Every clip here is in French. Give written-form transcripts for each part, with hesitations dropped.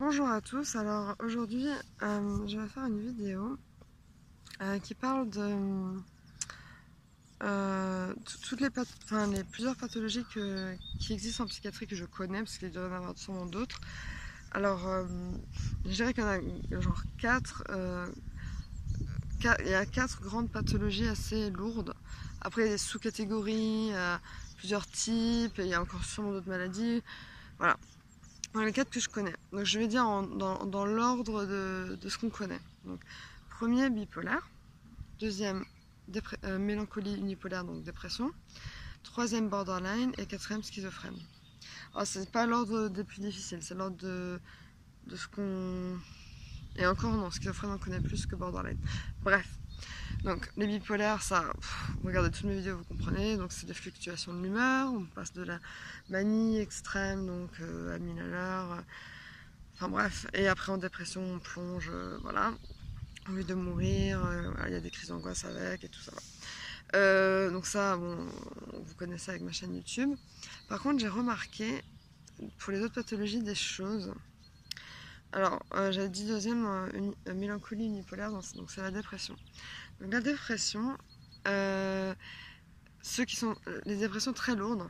Bonjour à tous, alors aujourd'hui je vais faire une vidéo qui parle de toutes les plusieurs pathologies qui existent en psychiatrie que je connais, parce qu'il doit y en avoir sûrement d'autres. Alors je dirais qu'il y en a genre il y a 4 grandes pathologies assez lourdes. Après il y a des sous-catégories, plusieurs types, et il y a encore sûrement d'autres maladies. Voilà. Dans les 4 que je connais. Donc je vais dire dans l'ordre de ce qu'on connaît. Donc, premier, bipolaire. Deuxième, mélancolie unipolaire, donc dépression. Troisième, borderline. Et quatrième, schizophrène. Alors c'est pas l'ordre des plus difficiles, c'est l'ordre de ce qu'on... Et encore non, schizophrène on connaît plus que borderline. Bref. Donc les bipolaires, vous regardez toutes mes vidéos, vous comprenez. Donc c'est des fluctuations de l'humeur, on passe de la manie extrême, donc à 1000 à l'heure. Enfin bref, et après en dépression on plonge, voilà, envie de mourir, il y a des crises d'angoisse avec et tout ça. Donc ça, bon, vous connaissez avec ma chaîne YouTube. Par contre, j'ai remarqué pour les autres pathologies des choses. Alors, j'avais dit deuxième, mélancolie unipolaire, donc c'est la dépression. Donc la dépression, ceux qui sont les dépressions très lourdes,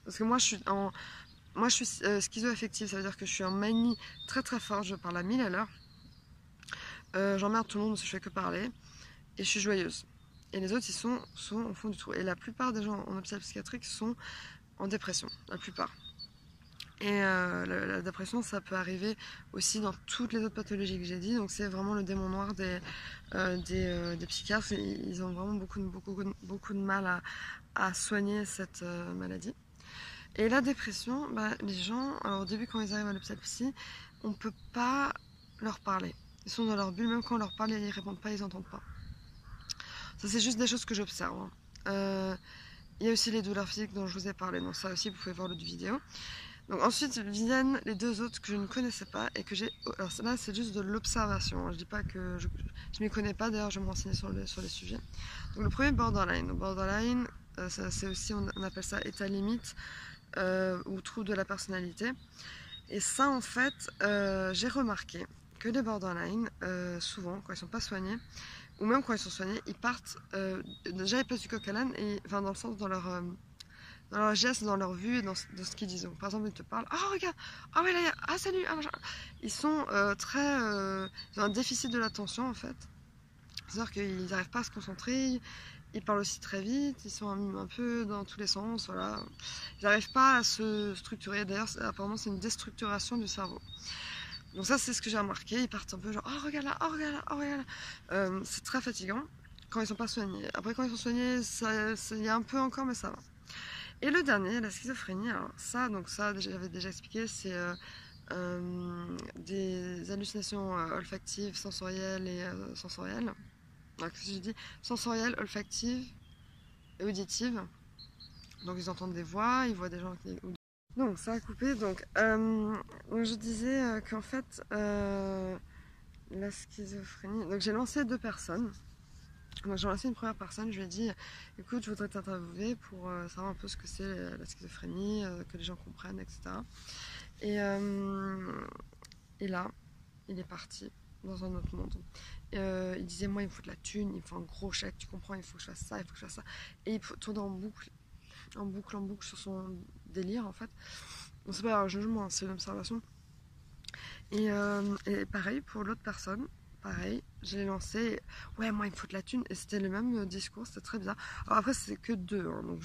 parce que moi je suis schizo-affective, ça veut dire que je suis en manie très très forte, je parle à 1000 à l'heure. J'emmerde tout le monde parce que je fais que parler. Et je suis joyeuse. Et les autres, ils sont au fond du trou. Et la plupart des gens en hôpital psychiatrique sont en dépression. La plupart. Et la dépression, ça peut arriver aussi dans toutes les autres pathologies que j'ai dit. Donc c'est vraiment le démon noir des psychiatres. Ils ont vraiment beaucoup de mal à soigner cette maladie. Et la dépression, les gens, alors au début quand ils arrivent à l'hôpital psy, on ne peut pas leur parler. Ils sont dans leur bulle, même quand on leur parle, ils ne répondent pas, ils n'entendent pas. Ça, c'est juste des choses que j'observe. Il y a aussi les douleurs physiques dont je vous ai parlé. Donc ça aussi, vous pouvez voir l'autre vidéo. Donc ensuite viennent les deux autres que je ne connaissais pas et que j'ai... Alors là, c'est juste de l'observation. Je dis pas que je m'y connais pas. D'ailleurs, je vais me renseigner sur les sujets. Donc le premier, borderline. Donc, borderline, c'est aussi, on appelle ça état limite ou trouble de la personnalité. Et ça, en fait, j'ai remarqué que les borderline, souvent, quand ils sont pas soignés, ou même quand ils sont soignés, ils partent, déjà ils passent du coq à l'âne, enfin dans le sens dans leur geste, dans leur vue et dans ce qu'ils disent. Donc, par exemple, ils te parlent, ah regarde, ah ouais là, ah salut, ah machin. Ils sont ils ont un déficit de l'attention en fait. C'est-à-dire qu'ils n'arrivent pas à se concentrer, ils parlent aussi très vite, ils sont un peu dans tous les sens, voilà. Ils n'arrivent pas à se structurer. D'ailleurs, apparemment, c'est une déstructuration du cerveau. Donc ça, c'est ce que j'ai remarqué. Ils partent un peu genre, oh regarde là, oh regarde là, oh regarde là. C'est très fatigant quand ils sont pas soignés. Après, quand ils sont soignés, il y a un peu encore, mais ça va. Et le dernier, la schizophrénie, alors ça j'avais déjà expliqué, c'est des hallucinations olfactives, sensorielles et sensorielles. Alors, qu'est-ce que j'ai dit? Sensorielles, olfactives et auditives. Donc ils entendent des voix, ils voient des gens qui... Donc ça a coupé. Donc je disais qu'en fait la schizophrénie. Donc j'ai lancé 2 personnes. Donc j'ai lancé une première personne, je lui ai dit écoute, je voudrais t'interviewer pour savoir un peu ce que c'est la schizophrénie, que les gens comprennent, etc. Et, là, il est parti dans un autre monde. Il disait moi il me faut de la thune, il me faut un gros chèque, tu comprends, il faut que je fasse ça, il faut que je fasse ça. Et il tournait en boucle sur son délire en fait. Bon, c'est pas un jugement, c'est une observation. Et pareil pour l'autre personne, pareil, j'ai lancé, ouais moi il me faut de la thune, et c'était le même discours, c'était très bizarre. Alors après c'est que 2, hein, donc